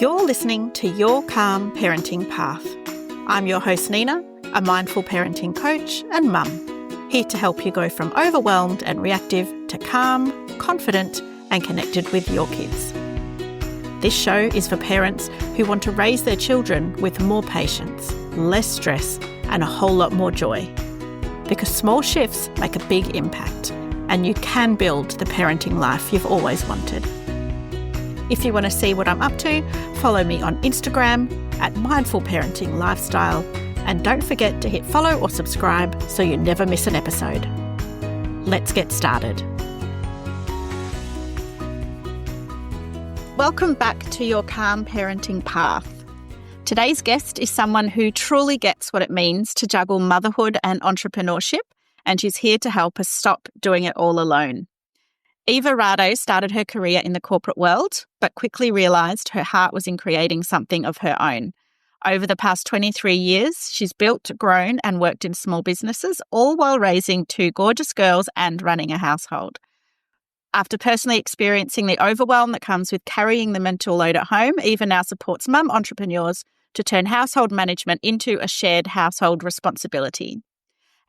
You're listening to Your Calm Parenting Path. I'm your host Nina, a mindful parenting coach and mum, here to help you go from overwhelmed and reactive to calm, confident and connected with your kids. This show is for parents who want to raise their children with more patience, less stress and a whole lot more joy. Because small shifts make a big impact and you can build the parenting life you've always wanted. If you want to see what I'm up to, follow me on Instagram at Mindful Parenting Lifestyle, and don't forget to hit follow or subscribe so you never miss an episode. Let's get started. Welcome back to Your Calm Parenting Path. Today's guest is someone who truly gets what it means to juggle motherhood and entrepreneurship, and she's here to help us stop doing it all alone. Eva Rado started her career in the corporate world, but quickly realised her heart was in creating something of her own. Over the past 23 years, she's built, grown and worked in small businesses, all while raising two gorgeous girls and running a household. After personally experiencing the overwhelm that comes with carrying the mental load at home, Eva now supports mum entrepreneurs to turn household management into a shared household responsibility.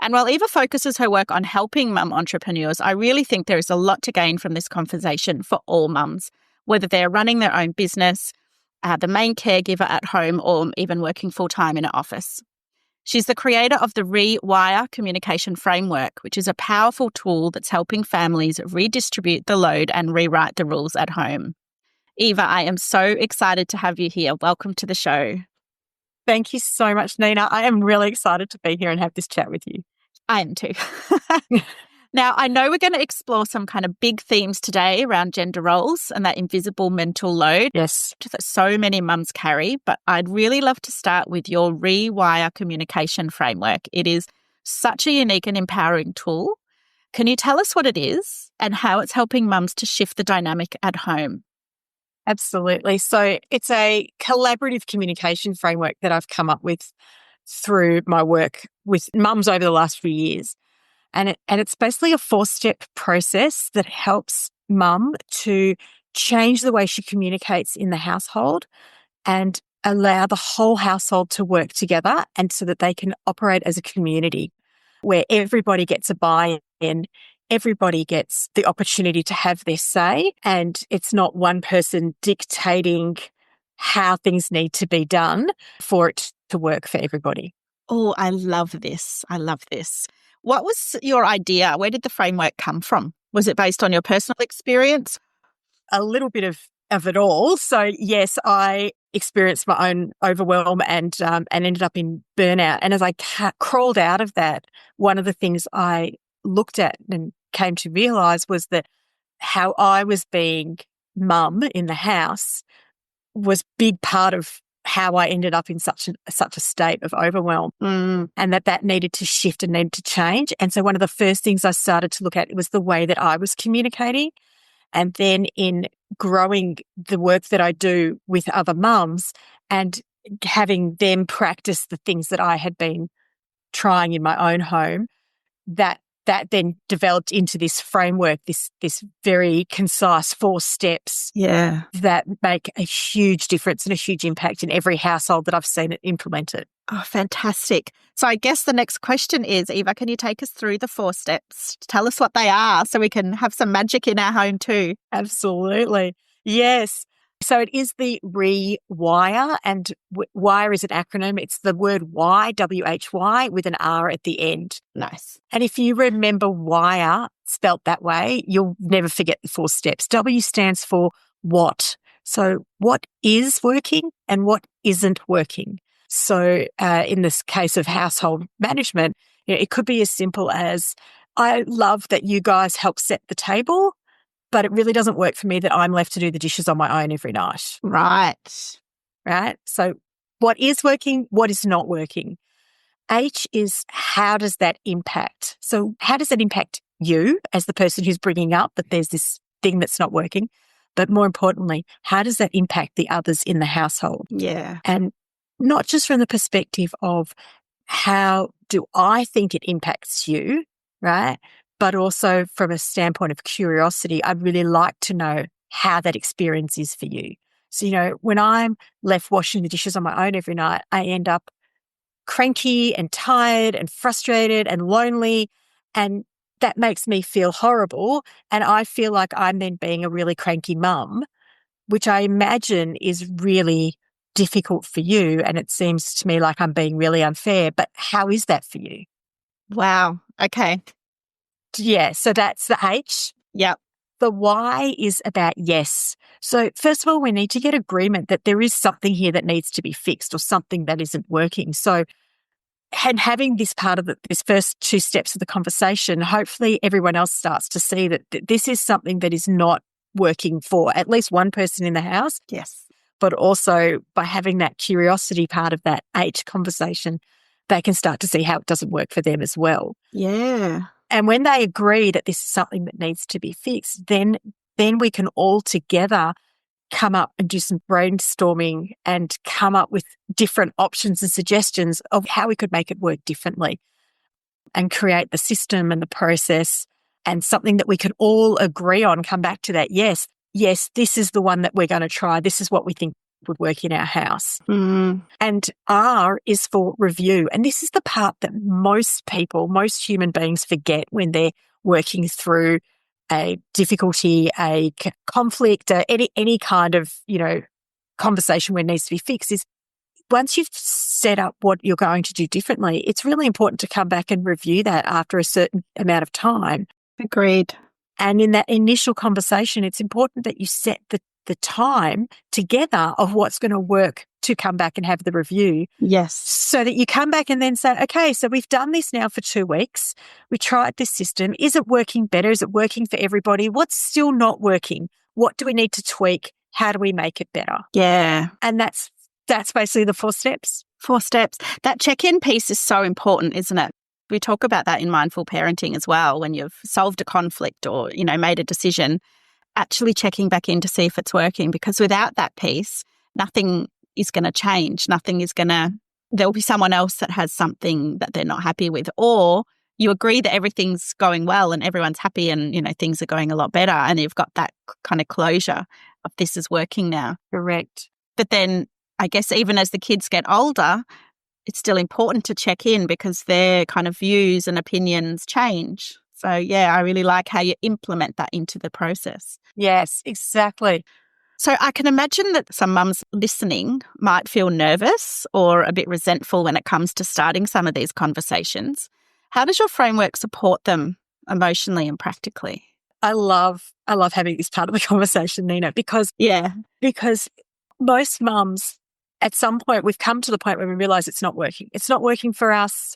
And while Eva focuses her work on helping mum entrepreneurs, I really think there is a lot to gain from this conversation for all mums, whether they're running their own business, the main caregiver at home, or even working full-time in an office. She's the creator of the re-WHYR communication framework, which is a powerful tool that's helping families redistribute the load and rewrite the rules at home. Eva, I am so excited to have you here. Welcome to the show. Thank you so much, Nina. I am really excited to be here and have this chat with you. I am too. Now, I know we're going to explore some kind of big themes today around gender roles and that invisible mental load Yes. that so many mums carry, but I'd really love to start with your re-WHYR communication framework. It is such a unique and empowering tool. Can you tell us what it is and how it's helping mums to shift the dynamic at home? Absolutely. So it's a collaborative communication framework that I've come up with through my work with mums over the last few years. And it's basically a 4-step process that helps mum to change the way she communicates in the household and allow the whole household to work together and so that they can operate as a community where everybody gets a buy-in, everybody gets the opportunity to have their say, and it's not one person dictating how things need to be done for it to work for everybody. Oh, I love this. I love this. What was your idea? Where did the framework come from? Was it based on your personal experience? A little bit of it all. So yes, I experienced my own overwhelm and ended up in burnout. And as I crawled out of that, one of the things I looked at and came to realise was that how I was being mum in the house was big part of how I ended up in such a state of overwhelm, and that needed to shift and needed to change. And so one of the first things I started to look at was the way that I was communicating. And then in growing the work that I do with other mums and having them practice the things that I had been trying in my own home, that then developed into this framework, this very concise 4 steps that make a huge difference and a huge impact in every household that I've seen it implemented. Oh, fantastic. So I guess the next question is, Eva, can you take us through the 4 steps? Tell us what they are so we can have some magic in our home too. Absolutely. Yes. So it is the re-WHYR, and WHYR is an acronym. It's the word why, W-H-Y, with an R at the end. Nice. And if you remember WHYR spelt that way, you'll never forget the 4 steps. W stands for what. So what is working and what isn't working. So in this case of household management, it could be as simple as, I love that you guys help set the table, but it really doesn't work for me that I'm left to do the dishes on my own every night. Right. So what is working, what is not working? H is, how does that impact? So how does that impact you as the person who's bringing up that there's this thing that's not working? But more importantly, how does that impact the others in the household? Yeah. And not just from the perspective of how do I think it impacts you, right? But also from a standpoint of curiosity, I'd really like to know how that experience is for you. So, when I'm left washing the dishes on my own every night, I end up cranky and tired and frustrated and lonely. And that makes me feel horrible. And I feel like I'm then being a really cranky mum, which I imagine is really difficult for you. And it seems to me like I'm being really unfair. But how is that for you? Wow. Okay. Yeah. So that's the H. Yep. The Y is about yes. So first of all, we need to get agreement that there is something here that needs to be fixed or something that isn't working. So, and having this part of this first two steps of the conversation, hopefully everyone else starts to see that this is something that is not working for at least one person in the house. Yes. But also by having that curiosity part of that H conversation, they can start to see how it doesn't work for them as well. Yeah. And when they agree that this is something that needs to be fixed, then we can all together come up and do some brainstorming and come up with different options and suggestions of how we could make it work differently and create the system and the process and something that we can all agree on, come back to that. Yes, this is the one that we're going to try. This is what we think would work in our house. Mm. And R is for review. And this is the part that most human beings forget when they're working through a difficulty, a conflict, any kind of, conversation where it needs to be fixed is once you've set up what you're going to do differently, it's really important to come back and review that after a certain amount of time. Agreed. And in that initial conversation, it's important that you set the time together of what's going to work to come back and have the review. Yes. So that you come back and then say, okay, so we've done this now for 2 weeks. We tried this system. Is it working better? Is it working for everybody? What's still not working? What do we need to tweak? How do we make it better? Yeah. And that's basically the 4 steps. 4 steps. That check-in piece is so important, isn't it? We talk about that in mindful parenting as well. When you've solved a conflict or, made a decision, actually checking back in to see if it's working, because without that piece, nothing is going to change. There'll be someone else that has something that they're not happy with, or you agree that everything's going well and everyone's happy and, things are going a lot better and you've got that kind of closure of this is working now. Correct. But then I guess even as the kids get older, it's still important to check in because their kind of views and opinions change. So, yeah, I really like how you implement that into the process. Yes, exactly. So I can imagine that some mums listening might feel nervous or a bit resentful when it comes to starting some of these conversations. How does your framework support them emotionally and practically? I love having this part of the conversation, Nina, because most mums, at some point, we've come to the point where we realize it's not working. It's not working for us.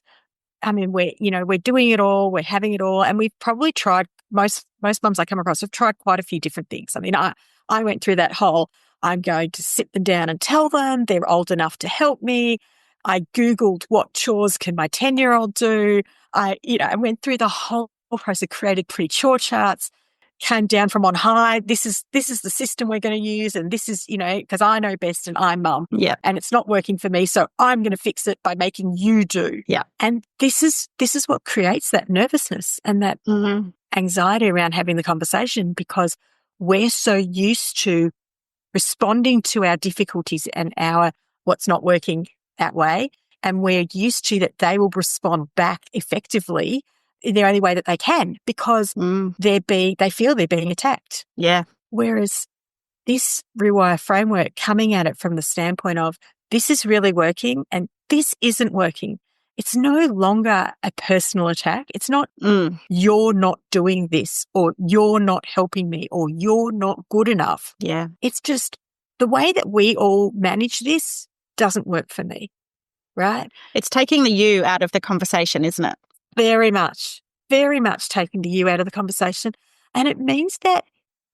I mean, we're doing it all, we're having it all, and we've probably tried, most mums I come across have tried quite a few different things. I mean, I went through that whole, I'm going to sit them down and tell them they're old enough to help me. I Googled what chores can my 10-year-old do. I went through the whole process, created pretty chore charts, came down from on high. This is the system we're going to use. And this is, because I know best and I'm mum. Yeah. And it's not working for me. So I'm going to fix it by making you do. Yeah. And this is what creates that nervousness and that anxiety around having the conversation, because we're so used to responding to our difficulties and our what's not working that way. And we're used to that they will respond back effectively in the only way that they can, because they feel they're being attacked. Yeah. Whereas this re-WHYR framework, coming at it from the standpoint of this is really working and this isn't working. It's no longer a personal attack. It's not you're not doing this or you're not helping me or you're not good enough. Yeah. It's just the way that we all manage this doesn't work for me, right? It's taking the you out of the conversation, isn't it? Very much taking the you out of the conversation. And it means that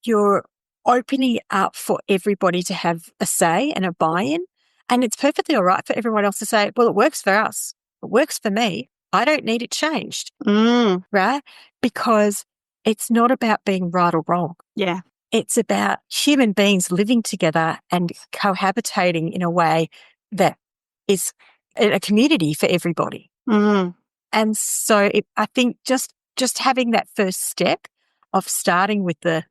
you're opening it up for everybody to have a say and a buy-in. And it's perfectly all right for everyone else to say, well, it works for us. It works for me. I don't need it changed, right? Because it's not about being right or wrong. Yeah. It's about human beings living together and cohabitating in a way that is a community for everybody. And so I think just having that first step of starting with the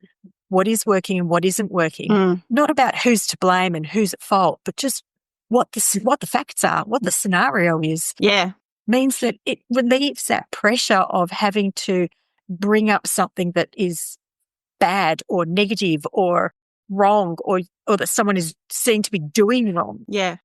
what is working and what isn't working. Not about who's to blame and who's at fault, but just what the facts are, what the scenario is. Yeah. Means that it relieves that pressure of having to bring up something that is bad or negative or wrong or that someone is seen to be doing wrong. Yeah.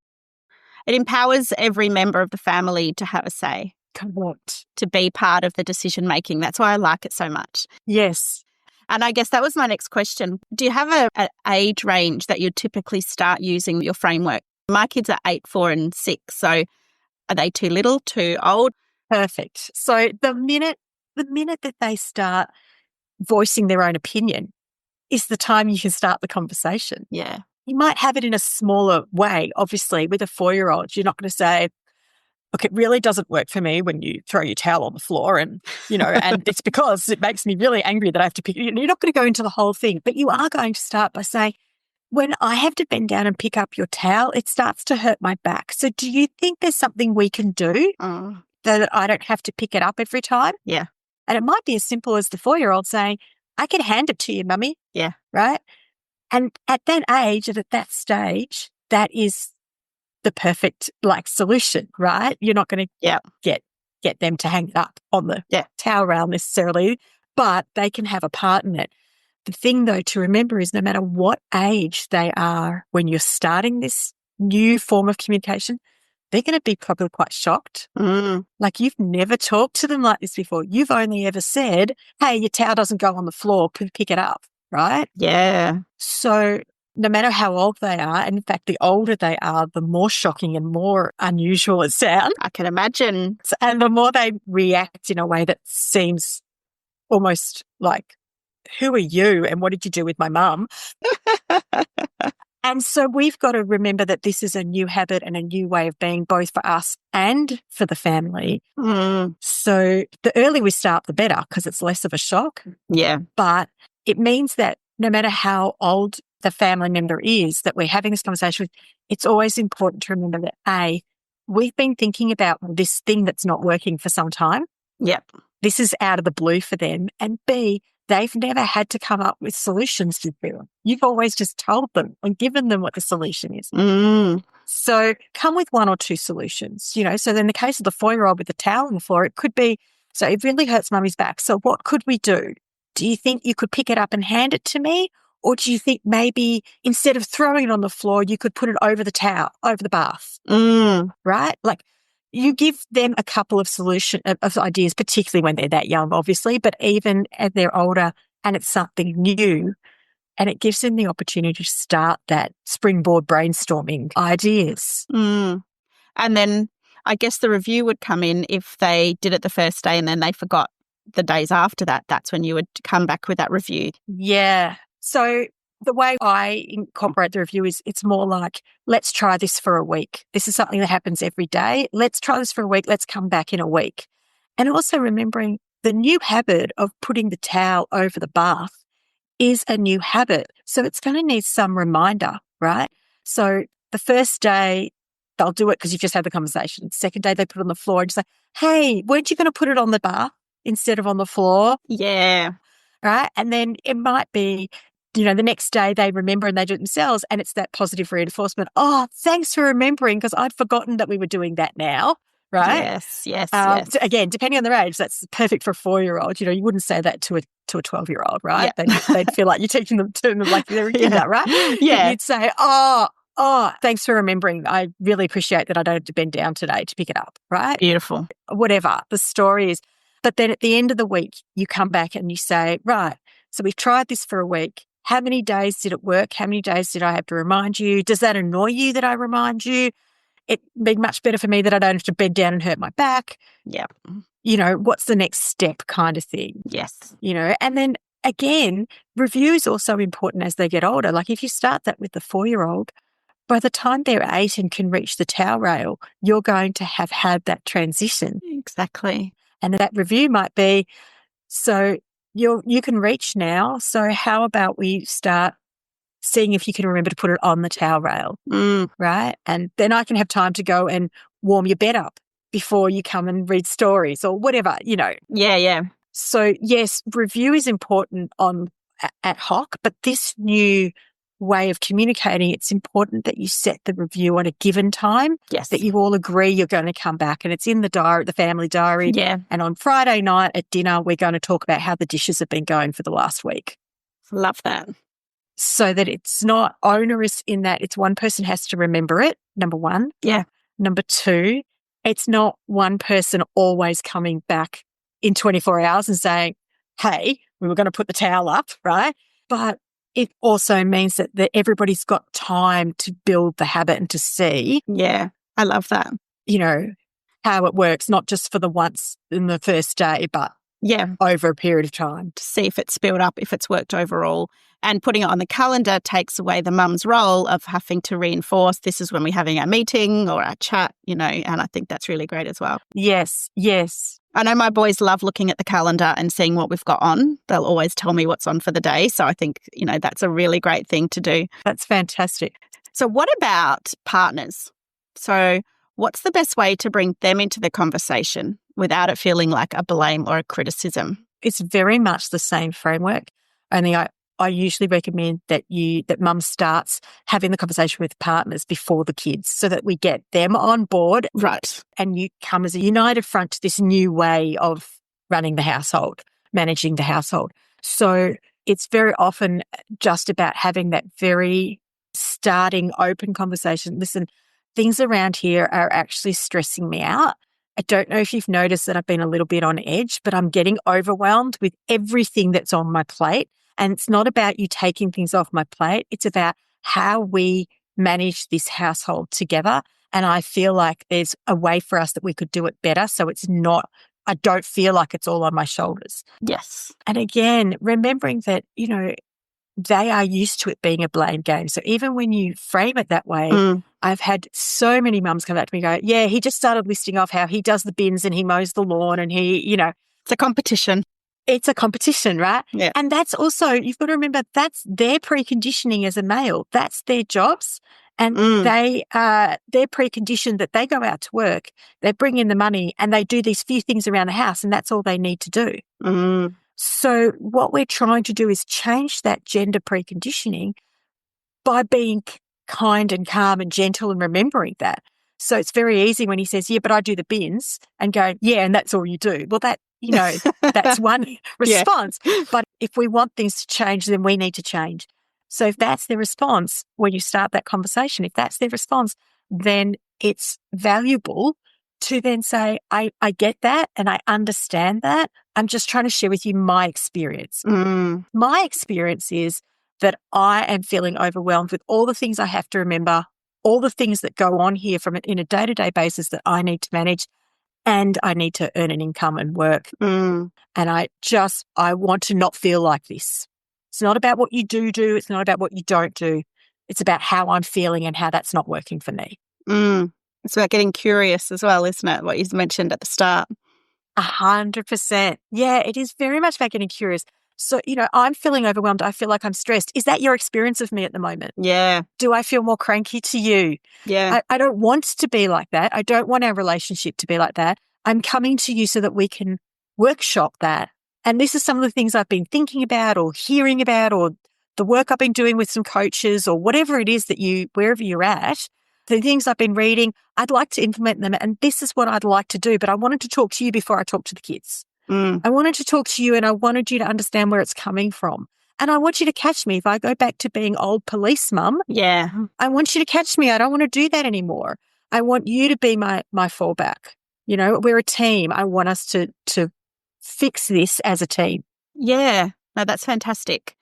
It empowers every member of the family to have a say. Correct. To be part of the decision making. That's why I like it so much. Yes. And I guess that was my next question. Do you have an age range that you typically start using your framework? My kids are 8, 4 and 6. So are they too little, too old? Perfect. So the minute that they start voicing their own opinion is the time you can start the conversation. Yeah. You might have it in a smaller way. Obviously, with a 4-year-old, you're not going to say, look, it really doesn't work for me when you throw your towel on the floor and, and it's because it makes me really angry that I have to pick. You're not going to go into the whole thing, but you are going to start by saying, when I have to bend down and pick up your towel, it starts to hurt my back. So do you think there's something we can do that I don't have to pick it up every time? Yeah. And it might be as simple as the 4-year-old saying, I can hand it to you, Mummy. Yeah. Right? And at that age and at that stage, that is the perfect solution, right? You're not going to get them to hang it up on the towel rail necessarily, but they can have a part in it. The thing, though, to remember is no matter what age they are when you're starting this new form of communication, they're going to be probably quite shocked. Like you've never talked to them like this before. You've only ever said, hey, your towel doesn't go on the floor, pick it up, right? Yeah. So no matter how old they are, and in fact, the older they are, the more shocking and more unusual it sounds. I can imagine. And the more they react in a way that seems almost like, who are you and what did you do with my mum? And so we've got to remember that this is a new habit and a new way of being, both for us and for the family. So the earlier we start, the better, because it's less of a shock. Yeah. But it means that no matter how old the family member is that we're having this conversation with, it's always important to remember that A, we've been thinking about this thing that's not working for some time. Yep. This is out of the blue for them. And B, they've never had to come up with solutions to them. You've always just told them and given them what the solution is. So come with 1 or 2 solutions, So in the case of the 4-year-old with the towel on the floor, it could be, so it really hurts Mummy's back. So what could we do? Do you think you could pick it up and hand it to me? Or do you think maybe instead of throwing it on the floor, you could put it over the towel, over the bath? Right? Like you give them a couple of of ideas, particularly when they're that young, obviously, but even as they're older and it's something new, and it gives them the opportunity to start that springboard brainstorming ideas. And then I guess the review would come in if they did it the first day and then they forgot the days after that. That's when you would come back with that review. Yeah. So the way I incorporate the review is it's more like, let's try this for a week. This is something that happens every day. Let's try this for a week. Let's come back in a week. And also remembering the new habit of putting the towel over the bath is a new habit. So it's going to need some reminder, right? So the first day they'll do it because you've just had the conversation. Second day they put it on the floor and just say, hey, weren't you going to put it on the bath instead of on the floor? Yeah. Right. And then it might be, the next day they remember and they do it themselves, and it's that positive reinforcement. Oh, thanks for remembering because I'd forgotten that we were doing that now. Right. Yes. Again, depending on their age, that's perfect for a 4-year-old. You wouldn't say that to a 12-year-old, right? Yeah. They'd feel like you're teaching them to them like they're a kid, right? Yeah. You'd say, oh, thanks for remembering. I really appreciate that I don't have to bend down today to pick it up, right? Beautiful. Whatever the story is. But then at the end of the week, you come back and you say, right, so we've tried this for a week. How many days did it work? How many days did I have to remind you? Does that annoy you that I remind you? It'd be much better for me that I don't have to bend down and hurt my back. Yeah. What's the next step kind of thing? Yes. And then again, review is also important as they get older. Like if you start that with the 4-year-old, by the time they're 8 and can reach the towel rail, you're going to have had that transition. Exactly. And that review might be, so you can reach now. So how about we start seeing if you can remember to put it on the towel rail, right? And then I can have time to go and warm your bed up before you come and read stories or whatever, Yeah. So yes, review is important on ad hoc, but this new way of communicating, it's important that you set the review on a given time. Yes. That you all agree you're going to come back, and it's in the diary, the family diary. Yeah. And on Friday night at dinner, we're going to talk about how the dishes have been going for the last week. Love that. So that it's not onerous in that it's one person has to remember it, number one. Yeah. Number two, it's not one person always coming back in 24 hours and saying, hey, we were going to put the towel up, right? But it also means that everybody's got time to build the habit and to see. Yeah, I love that. You know, how it works, not just for the once in the first day, but over a period of time. To see if it's built up, if it's worked overall. And putting it on the calendar takes away the mum's role of having to reinforce this is when we're having our meeting or our chat, and I think that's really great as well. Yes, yes. I know my boys love looking at the calendar and seeing what we've got on. They'll always tell me what's on for the day. So I think, that's a really great thing to do. That's fantastic. So what about partners? So what's the best way to bring them into the conversation without it feeling like a blame or a criticism? It's very much the same framework. Only I usually recommend that mum starts having the conversation with partners before the kids so that we get them on board. Right. And you come as a united front to this new way of running the household, managing the household. So it's very often just about having that very starting open conversation. Listen, things around here are actually stressing me out. I don't know if you've noticed that I've been a little bit on edge, but I'm getting overwhelmed with everything that's on my plate. And it's not about you taking things off my plate. It's about how we manage this household together. And I feel like there's a way for us that we could do it better. So it's not, I don't feel like it's all on my shoulders. Yes. And again, remembering that, they are used to it being a blame game. So even when you frame it that way, I've had so many mums come back to me and go, yeah, he just started listing off how he does the bins and he mows the lawn and he, It's a competition. It's a competition, right? Yeah. And that's also, you've got to remember, that's their preconditioning as a male. That's their jobs. And they're preconditioned that they go out to work, they bring in the money and they do these few things around the house and that's all they need to do. So what we're trying to do is change that gender preconditioning by being kind and calm and gentle and remembering that. So it's very easy when he says, yeah, but I do the bins, and go, yeah, and that's all you do. Well, that, that's one response. But if we want things to change, then we need to change. So if that's their response, when you start that conversation, if that's their response, then it's valuable to then say, I get that and I understand that. I'm just trying to share with you my experience. My experience is that I am feeling overwhelmed with all the things I have to remember, all the things that go on here in a day-to-day basis that I need to manage, and I need to earn an income and work. And I want to not feel like this. It's not about what you do. It's not about what you don't do. It's about how I'm feeling and how that's not working for me. It's about getting curious as well, isn't it? What you mentioned at the start. 100%. Yeah, it is very much about getting curious. So, I'm feeling overwhelmed. I feel like I'm stressed. Is that your experience of me at the moment? Yeah. Do I feel more cranky to you? Yeah. I don't want to be like that. I don't want our relationship to be like that. I'm coming to you so that we can workshop that. And this is some of the things I've been thinking about or hearing about, or the work I've been doing with some coaches, or whatever it is that wherever you're at, the things I've been reading, I'd like to implement them. And this is what I'd like to do. But I wanted to talk to you before I talk to the kids. I wanted to talk to you and I wanted you to understand where it's coming from. And I want you to catch me if I go back to being old police mum. Yeah. I want you to catch me. I don't want to do that anymore. I want you to be my fallback. We're a team. I want us to fix this as a team. Yeah. No, that's fantastic.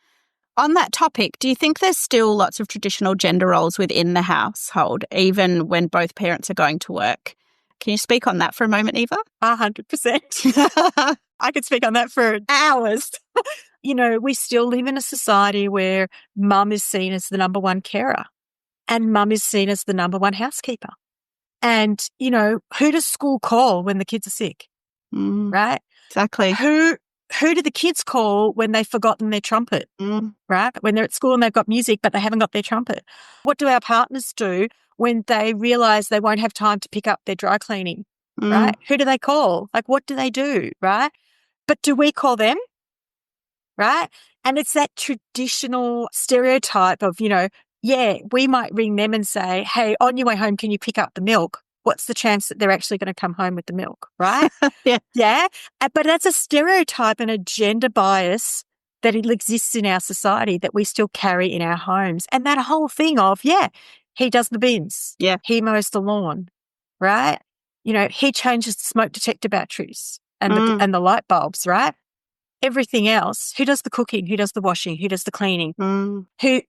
On that topic, do you think there's still lots of traditional gender roles within the household, even when both parents are going to work? Can you speak on that for a moment, Eva? 100%. I could speak on that for hours. We still live in a society where mum is seen as the number one carer and mum is seen as the number one housekeeper. And, who does school call when the kids are sick? Right? Exactly. Who do the kids call when they've forgotten their trumpet? Right? When they're at school and they've got music, but they haven't got their trumpet. What do our partners do when they realize they won't have time to pick up their dry cleaning? Right? Who do they call? Like, what do they do? Right? But do we call them? Right? And it's that traditional stereotype of, we might ring them and say, hey, on your way home, can you pick up the milk? What's the chance that they're actually going to come home with the milk, right? Yeah. Yeah. But that's a stereotype and a gender bias that it exists in our society that we still carry in our homes. And that whole thing of, he does the bins. Yeah. He mows the lawn, right? He changes the smoke detector batteries and the light bulbs, right? Everything else, who does the cooking? Who does the washing? Who does the cleaning? Who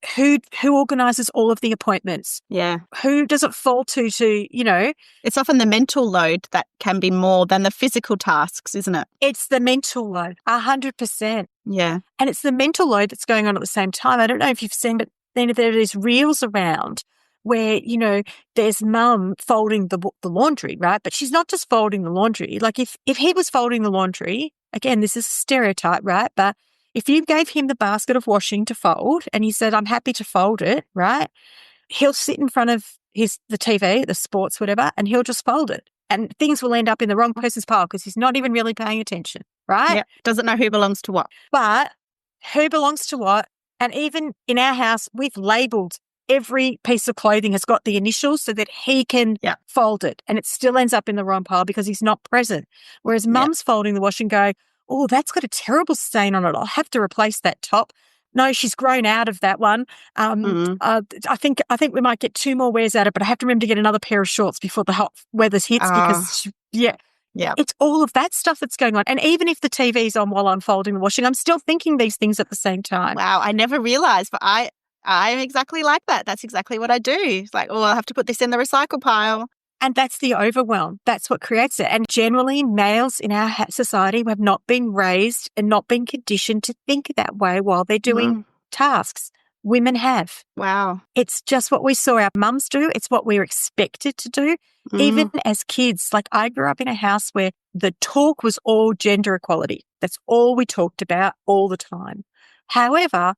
organises all of the appointments? Yeah. Who does it fall to, It's often the mental load that can be more than the physical tasks, isn't it? It's the mental load, 100%. Yeah. And it's the mental load that's going on at the same time. I don't know if you've seen, but then there are these reels around where, there's mum folding the laundry, right? But she's not just folding the laundry. Like if he was folding the laundry, again, this is a stereotype, right? But if you gave him the basket of washing to fold and he said, I'm happy to fold it, right? He'll sit in front of the TV, the sports, whatever, and he'll just fold it. And things will end up in the wrong person's pile because he's not even really paying attention, right? Yeah. Doesn't know who belongs to what. But who belongs to what? And even in our house, we've labelled every piece of clothing has got the initials so that he can fold it, and it still ends up in the wrong pile because he's not present. Whereas mum's folding the wash and go, oh, that's got a terrible stain on it. I'll have to replace that top. No, she's grown out of that one. I think we might get 2 more wears out of it, but I have to remember to get another pair of shorts before the hot weather hits because it's all of that stuff that's going on. And even if the TV's on while I'm folding the washing, I'm still thinking these things at the same time. Wow, I never realised, but I'm exactly like that. That's exactly what I do. It's like, oh, I'll have to put this in the recycle pile. And that's the overwhelm. That's what creates it. And generally, males in our society have not been raised and not been conditioned to think that way while they're doing tasks. Women have. Wow. It's just what we saw our mums do. It's what we're expected to do. Even as kids, like I grew up in a house where the talk was all gender equality. That's all we talked about all the time. However,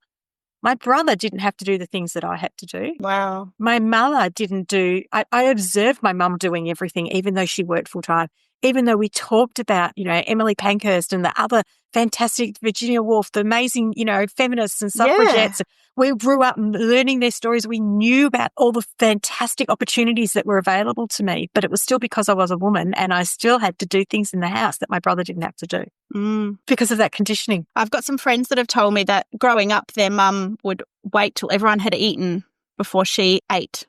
my brother didn't have to do the things that I had to do. Wow. My mother didn't do, I observed my mum doing everything, even though she worked full time, even though we talked about, Emily Pankhurst and the other fantastic Virginia Woolf, the amazing, feminists and suffragettes. Yeah. We grew up learning their stories. We knew about all the fantastic opportunities that were available to me, but it was still because I was a woman and I still had to do things in the house that my brother didn't have to do because of that conditioning. I've got some friends that have told me that growing up, their mum would wait till everyone had eaten before she ate.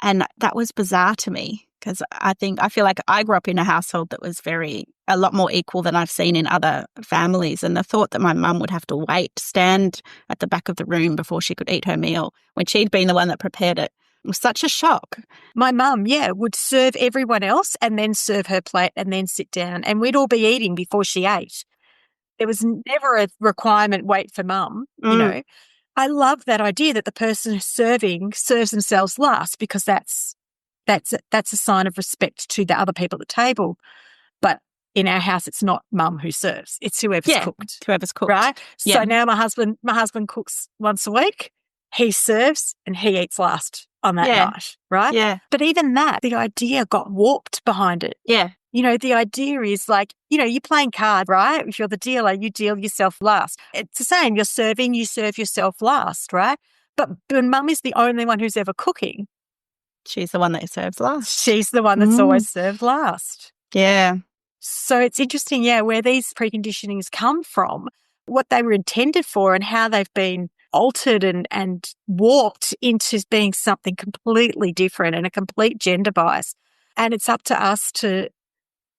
And that was bizarre to me because I feel like I grew up in a household that was a lot more equal than I've seen in other families. And the thought that my mum would have to stand at the back of the room before she could eat her meal when she'd been the one that prepared it was such a shock. My mum, would serve everyone else and then serve her plate and then sit down. And we'd all be eating before she ate. There was never a requirement, wait for mum, I love that idea that the person serving serves themselves last because that's a sign of respect to the other people at the table. But in our house, it's not mum who serves; it's whoever's cooked. Whoever's cooked, right? Yeah. So now my husband cooks once a week. He serves and he eats last on that night, right? Yeah. But even that, the idea got warped behind it. Yeah. The idea is like, you're playing cards, right? If you're the dealer, you deal yourself last. It's the same. You're serving, you serve yourself last, right? But when mum is the only one who's ever cooking, she's the one that serves last. She's the one that's always served last. Yeah. So it's interesting, where these preconditionings come from, what they were intended for and how they've been altered and warped into being something completely different and a complete gender bias. And it's up to us to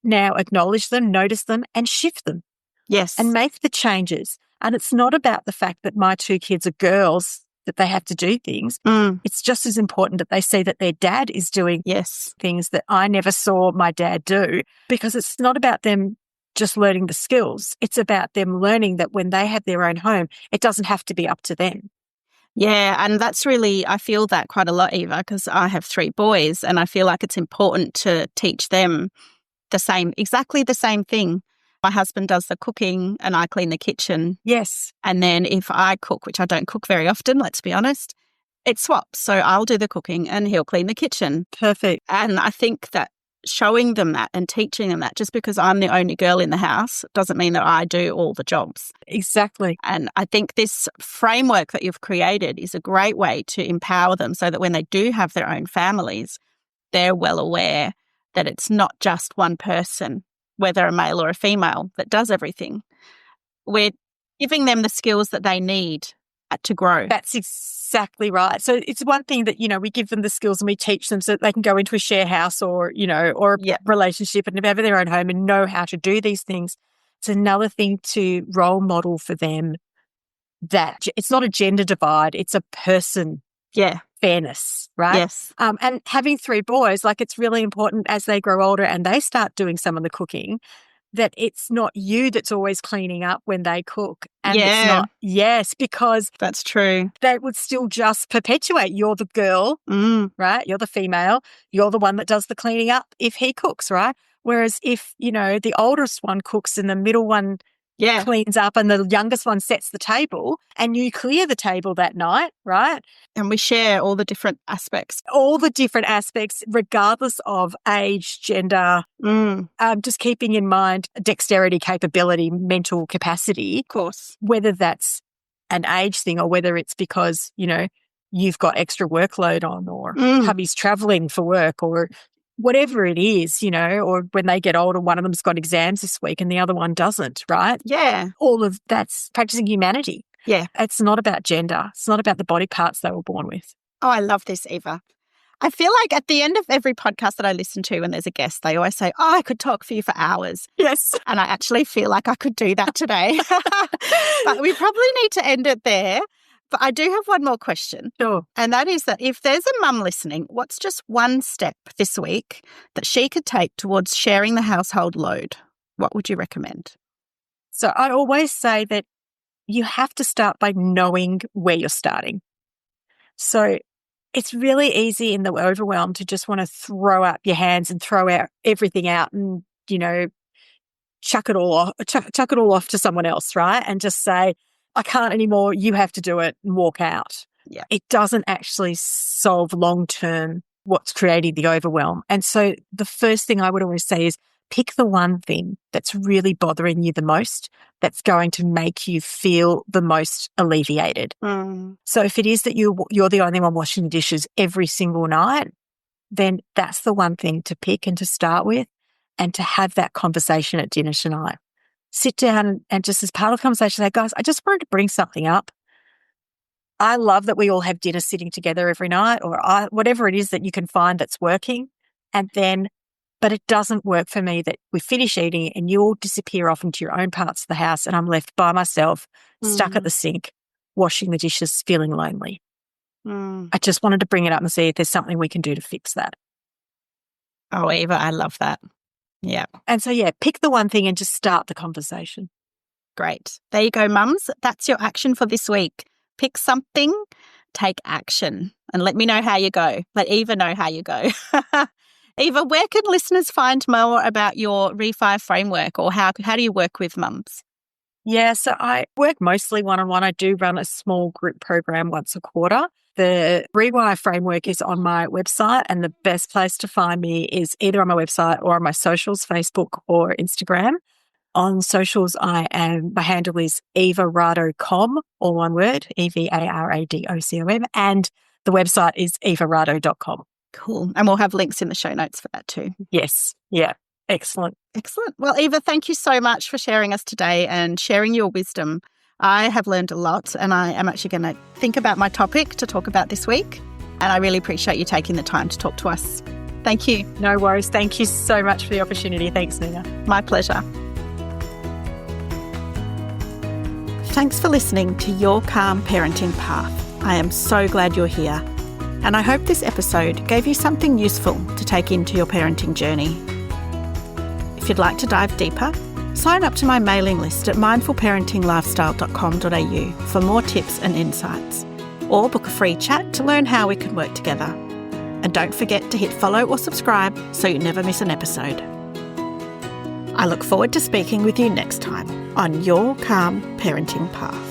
now acknowledge them, notice them and shift them. Yes. And make the changes. And it's not about the fact that my 2 kids are girls, that they have to do things. It's just as important that they see that their dad is doing things that I never saw my dad do, because it's not about them just learning the skills. It's about them learning that when they have their own home, it doesn't have to be up to them. Yeah, and that's really, I feel that quite a lot, Eva, because I have 3 boys and I feel like it's important to teach them exactly the same thing. My husband does the cooking and I clean the kitchen. Yes. And then if I cook, which I don't cook very often, let's be honest, it swaps. So I'll do the cooking and he'll clean the kitchen. Perfect. And I think that showing them that and teaching them that. Just because I'm the only girl in the house doesn't mean that I do all the jobs. Exactly. And I think this framework that you've created is a great way to empower them so that when they do have their own families, they're well aware that it's not just one person, whether a male or a female, that does everything. We're giving them the skills that they need to grow. That's exactly right. So it's one thing that, we give them the skills and we teach them so that they can go into a share house or a relationship and have their own home and know how to do these things. It's another thing to role model for them that it's not a gender divide, it's a person fairness, right? Yes. And having 3 boys, it's really important as they grow older and they start doing some of the cooking, that it's not you that's always cleaning up when they cook. And it's not, because that's true. That would still just perpetuate. You're the girl, right? You're the female. You're the one that does the cleaning up if he cooks, right? Whereas if, the oldest one cooks and the middle one cleans up and the youngest one sets the table and you clear the table that night, right? And we share all the different aspects. All the different aspects, regardless of age, gender, just keeping in mind dexterity, capability, mental capacity. Of course. Whether that's an age thing or whether it's because, you've got extra workload on or hubby's traveling for work or whatever it is, or when they get older, one of them's got exams this week and the other one doesn't, right? Yeah. All of that's practicing humanity. Yeah. It's not about gender. It's not about the body parts they were born with. Oh, I love this, Eva. I feel like at the end of every podcast that I listen to when there's a guest, they always say, I could talk for you for hours. Yes. And I actually feel like I could do that today. But we probably need to end it there. But I do have one more question. Sure. And that is that if there's a mum listening, what's just one step this week that she could take towards sharing the household load? What would you recommend? So I always say that you have to start by knowing where you're starting. So it's really easy in the overwhelm to just want to throw up your hands and throw out everything out and, chuck it all off to someone else, right? And just say, I can't anymore, you have to do it and walk out. Yeah. It doesn't actually solve long-term what's creating the overwhelm. And so the first thing I would always say is pick the one thing that's really bothering you the most, that's going to make you feel the most alleviated. So if it is that you're the only one washing the dishes every single night, then that's the one thing to pick and to start with and to have that conversation at dinner tonight. Sit down and just as part of the conversation, say, guys, I just wanted to bring something up. I love that we all have dinner sitting together every night or whatever it is that you can find that's working. But it doesn't work for me that we finish eating and you all disappear off into your own parts of the house and I'm left by myself, stuck at the sink, washing the dishes, feeling lonely. I just wanted to bring it up and see if there's something we can do to fix that. Oh, Eva, I love that. Yeah. And so, pick the one thing and just start the conversation. Great. There you go, mums. That's your action for this week. Pick something, take action, and let me know how you go. Let Eva know how you go. Eva, where can listeners find more about your re-WHYR framework or how do you work with mums? Yeah, so I work mostly one-on-one. I do run a small group program once a quarter. The re-WHYR framework is on my website and the best place to find me is either on my website or on my socials, Facebook or Instagram. On socials, my handle is Eva Rado.com, all one word, EVARADOCOM, and the website is evarado.com. Cool. And we'll have links in the show notes for that too. Yes. Yeah. Excellent. Excellent. Well, Eva, thank you so much for sharing us today and sharing your wisdom. I have learned a lot and I am actually going to think about my topic to talk about this week. And I really appreciate you taking the time to talk to us. Thank you. No worries. Thank you so much for the opportunity. Thanks, Nina. My pleasure. Thanks for listening to Your Calm Parenting Path. I am so glad you're here. And I hope this episode gave you something useful to take into your parenting journey. If you'd like to dive deeper, sign up to my mailing list at mindfulparentinglifestyle.com.au for more tips and insights, or book a free chat to learn how we can work together. And don't forget to hit follow or subscribe so you never miss an episode. I look forward to speaking with you next time on Your Calm Parenting Path.